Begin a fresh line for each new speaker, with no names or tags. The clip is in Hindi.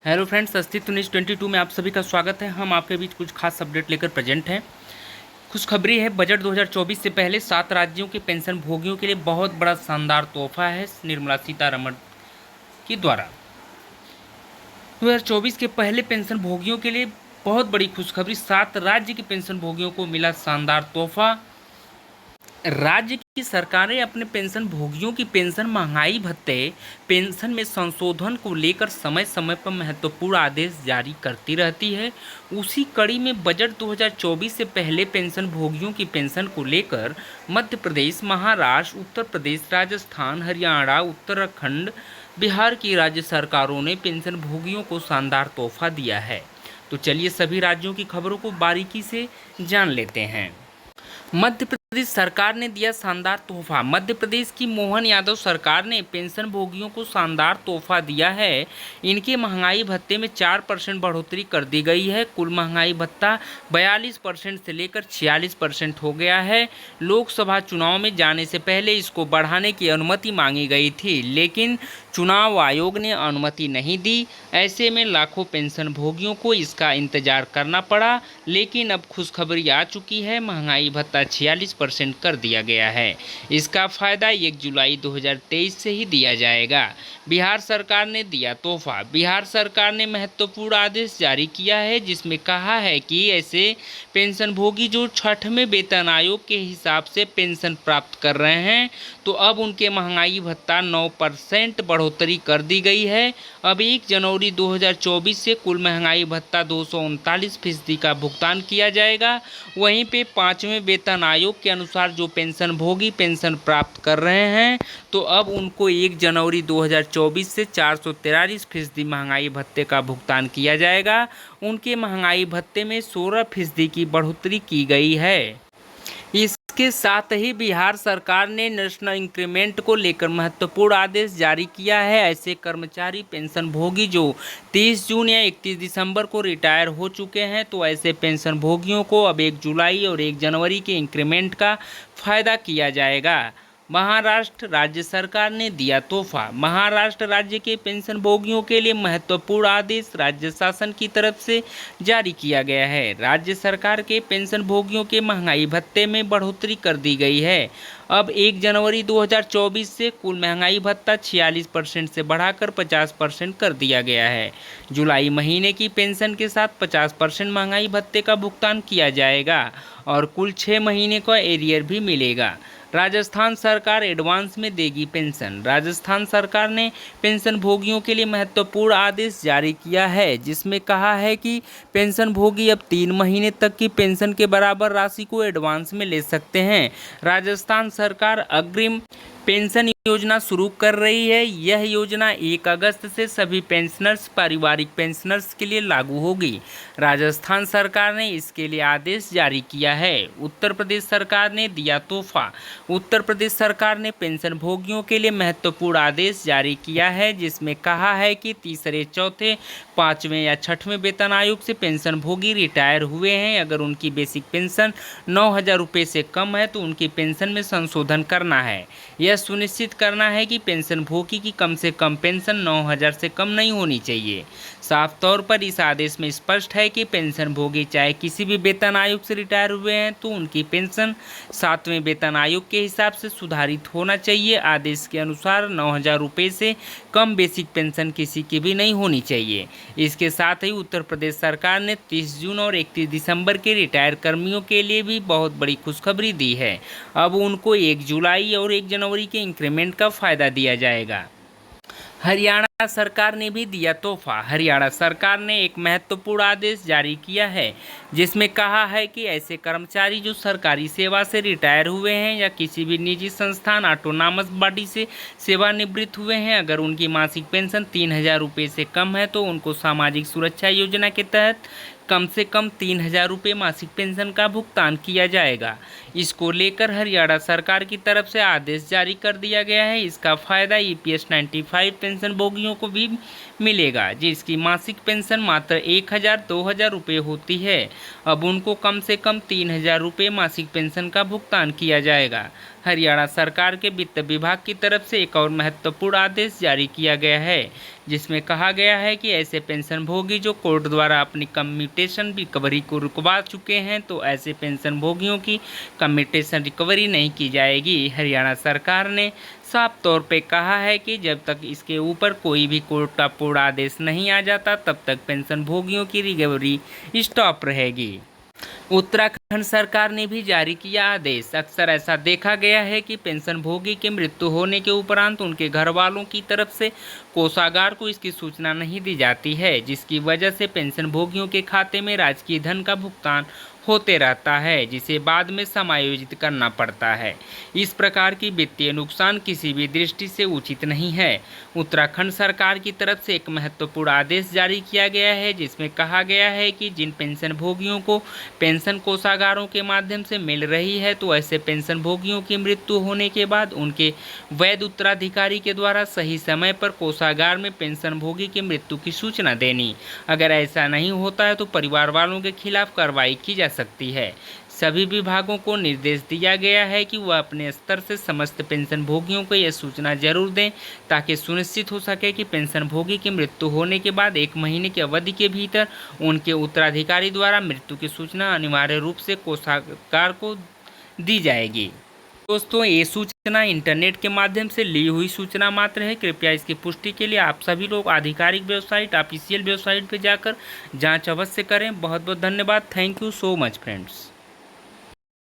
हेलो फ्रेंड्स, अस्तित्व न्यूज़ 22 में आप सभी का स्वागत है। हम आपके बीच कुछ खास अपडेट लेकर प्रेजेंट हैं। खुशखबरी है, बजट 2024 से पहले 7 राज्यों के पेंशन भोगियों के लिए बहुत बड़ा शानदार तोहफा है निर्मला सीतारमण के द्वारा। 2024 के पहले पेंशन भोगियों के लिए बहुत बड़ी खुशखबरी, 7 राज्य के पेंशन भोगियों को मिला शानदार तोहफा। राज्य की सरकारें अपने पेंशन भोगियों की पेंशन, महंगाई भत्ते, पेंशन में संशोधन को लेकर समय समय पर महत्वपूर्ण आदेश जारी करती रहती है। उसी कड़ी में बजट 2024 से पहले पेंशन भोगियों की पेंशन को लेकर मध्य प्रदेश, महाराष्ट्र, उत्तर प्रदेश, राजस्थान, हरियाणा, उत्तराखंड, बिहार की राज्य सरकारों ने पेंशन भोगियों को शानदार तोहफा दिया है। तो चलिए सभी राज्यों की खबरों को बारीकी से जान लेते हैं। मध्य प्रदेश सरकार ने दिया शानदार तोहफा। मध्य प्रदेश की मोहन यादव सरकार ने पेंशन भोगियों को शानदार तोहफा दिया है। इनके महंगाई भत्ते में 4% बढ़ोतरी कर दी गई है। कुल महंगाई भत्ता 42% से लेकर 46% हो गया है। लोकसभा चुनाव में जाने से पहले इसको बढ़ाने की अनुमति मांगी गई थी, लेकिन चुनाव आयोग ने अनुमति नहीं दी। ऐसे में लाखों पेंशन भोगियों को इसका इंतजार करना पड़ा, लेकिन अब खुशखबरी आ चुकी है, महंगाई भत्ता 46% कर दिया गया है। इसका फ़ायदा 1 जुलाई 2023 से ही दिया जाएगा। बिहार सरकार ने दिया तोहफा। बिहार सरकार ने महत्वपूर्ण आदेश जारी किया है, जिसमें कहा है कि ऐसे पेंशन भोगी जो 6वें वेतन आयोग के हिसाब से पेंशन प्राप्त कर रहे हैं, तो अब उनके महंगाई भत्ता 9% बढ़ोतरी कर दी गई है। अब 1 जनवरी 2024 से कुल महंगाई भत्ता 239% का भुगतान किया जाएगा। वहीं पे 5वें वेतन आयोग के अनुसार जो पेंशन भोगी पेंशन प्राप्त कर रहे हैं, तो अब उनको 1 जनवरी 2024 से 443% महंगाई भत्ते का भुगतान किया जाएगा। उनके महंगाई भत्ते में 16% की बढ़ोतरी की गई है। इसके साथ ही बिहार सरकार ने नेशनल इंक्रीमेंट को लेकर महत्वपूर्ण आदेश जारी किया है। ऐसे कर्मचारी पेंशन भोगी जो 30 जून या 31 दिसंबर को रिटायर हो चुके हैं, तो ऐसे पेंशन भोगियों को अब 1 जुलाई और 1 जनवरी के इंक्रीमेंट का फ़ायदा किया जाएगा। महाराष्ट्र राज्य सरकार ने दिया तोहफा। महाराष्ट्र राज्य के पेंशन भोगियों के लिए महत्वपूर्ण आदेश राज्य शासन की तरफ से जारी किया गया है। राज्य सरकार के पेंशन भोगियों के महंगाई भत्ते में बढ़ोतरी कर दी गई है। अब 1 जनवरी 2024 से कुल महंगाई भत्ता 46% से बढ़ाकर 50% कर दिया गया है। जुलाई महीने की पेंशन के साथ 50% महंगाई भत्ते का भुगतान किया जाएगा और कुल 6 महीने का एरियर भी मिलेगा। राजस्थान सरकार एडवांस में देगी पेंशन। राजस्थान सरकार ने पेंशन भोगियों के लिए महत्वपूर्ण आदेश जारी किया है, जिसमें कहा है कि पेंशन भोगी अब 3 महीने तक की पेंशन के बराबर राशि को एडवांस में ले सकते हैं। राजस्थान सरकार अग्रिम पेंशन योजना शुरू कर रही है। यह योजना 1 अगस्त से सभी पेंशनर्स, पारिवारिक पेंशनर्स के लिए लागू होगी। राजस्थान सरकार ने इसके लिए आदेश जारी किया है। उत्तर प्रदेश सरकार ने दिया तोहफा। उत्तर प्रदेश सरकार ने पेंशन भोगियों के लिए महत्वपूर्ण आदेश जारी किया है, जिसमें कहा है कि तीसरे, चौथे, 5वें या 6वें वेतन आयोग से पेंशन भोगी रिटायर हुए हैं, अगर उनकी बेसिक पेंशन 9,000 रुपये से कम है तो उनकी पेंशन में संशोधन करना है। यह सुनिश्चित करना है कि पेंशन भोगी की कम से कम पेंशन 9,000 से कम नहीं होनी चाहिए। साफ तौर पर इस आदेश में स्पष्ट है कि पेंशन भोगी चाहे किसी भी वेतन आयोग से रिटायर हुए हैं, तो उनकी पेंशन 7वें वेतन आयोग के हिसाब से सुधारित होना चाहिए। आदेश के अनुसार 9,000 रुपये से कम बेसिक पेंशन किसी की भी नहीं होनी चाहिए। इसके साथ ही उत्तर प्रदेश सरकार ने 30 जून और 31 दिसंबर के रिटायर कर्मियों के लिए भी बहुत बड़ी खुशखबरी दी है। अब उनको 1 जुलाई और 1 जनवरी के इंक्रीमेंट का फ़ायदा दिया जाएगा। हरियाणा सरकार ने भी दिया तोहफा। हरियाणा सरकार ने एक महत्वपूर्ण आदेश जारी किया है, जिसमें कहा है कि ऐसे कर्मचारी जो सरकारी सेवा से रिटायर हुए हैं या किसी भी निजी संस्थान, ऑटोनॉमस बॉडी से सेवानिवृत्त हुए हैं, अगर उनकी मासिक पेंशन 3,000 रुपये से कम है, तो उनको सामाजिक सुरक्षा योजना के तहत कम से कम 3,000 रुपये मासिक पेंशन का भुगतान किया जाएगा। इसको लेकर हरियाणा सरकार की तरफ से आदेश जारी कर दिया गया है। इसका फ़ायदा EPS 95 पेंशन भोगियों भोगियों को भी मिलेगा, जिसकी मासिक पेंशन मात्र 1,000-2,000 रुपये होती है। अब उनको कम से कम 3,000 रुपये मासिक पेंशन का भुगतान किया जाएगा। हरियाणा सरकार के वित्त विभाग की तरफ से एक और महत्वपूर्ण आदेश जारी किया गया है, जिसमें कहा गया है कि ऐसे पेंशनभोगी जो कोर्ट द्वारा अपनी कम्यूटेशन रिकवरी को रुकवा चुके हैं, तो ऐसे पेंशनभोगियों की कम्यूटेशन रिकवरी नहीं की जाएगी। हरियाणा सरकार ने साफ तौर पे कहा है कि जब तक इसके ऊपर कोई भी कोर्ट का पूर्ण आदेश नहीं आ जाता, तब तक पेंशनभोगियों की रिकवरी स्टॉप रहेगी। उत्तराखंड सरकार ने भी जारी किया आदेश। अक्सर ऐसा देखा गया है कि पेंशनभोगी की मृत्यु होने के उपरांत उनके घर वालों की तरफ से कोषागार को इसकी सूचना नहीं दी जाती है, जिसकी वजह से पेंशनभोगियों के खाते में राजकीय धन का भुगतान होते रहता है, जिसे बाद में समायोजित करना पड़ता है। इस प्रकार की वित्तीय नुकसान किसी भी दृष्टि से उचित नहीं है। उत्तराखंड सरकार की तरफ से एक महत्वपूर्ण आदेश जारी किया गया है, जिसमें कहा गया है कि जिन पेंशनभोगियों को पेंशन कोषागारों के माध्यम से मिल रही है, तो ऐसे पेंशनभोगियों की मृत्यु होने के बाद उनके वैध उत्तराधिकारी के द्वारा सही समय पर कोषागार में पेंशनभोगी की मृत्यु की सूचना देनी। अगर ऐसा नहीं होता है तो परिवार वालों के खिलाफ कार्रवाई की जा सकती है। सभी विभागों को निर्देश दिया गया है कि वह अपने स्तर से समस्त पेंशनभोगियों को यह सूचना जरूर दें, ताकि सुनिश्चित हो सके कि पेंशनभोगी की मृत्यु होने के बाद 1 महीने की अवधि के भीतर उनके उत्तराधिकारी द्वारा मृत्यु की सूचना अनिवार्य रूप से कोषागार को दी जाएगी। दोस्तों, ये सूचना इंटरनेट के माध्यम से ली हुई सूचना मात्र है। कृपया इसकी पुष्टि के लिए आप सभी लोग आधिकारिक वेबसाइट, ऑफिशियल वेबसाइट पर जाकर जांच अवश्य करें। बहुत बहुत धन्यवाद। Thank you so much friends.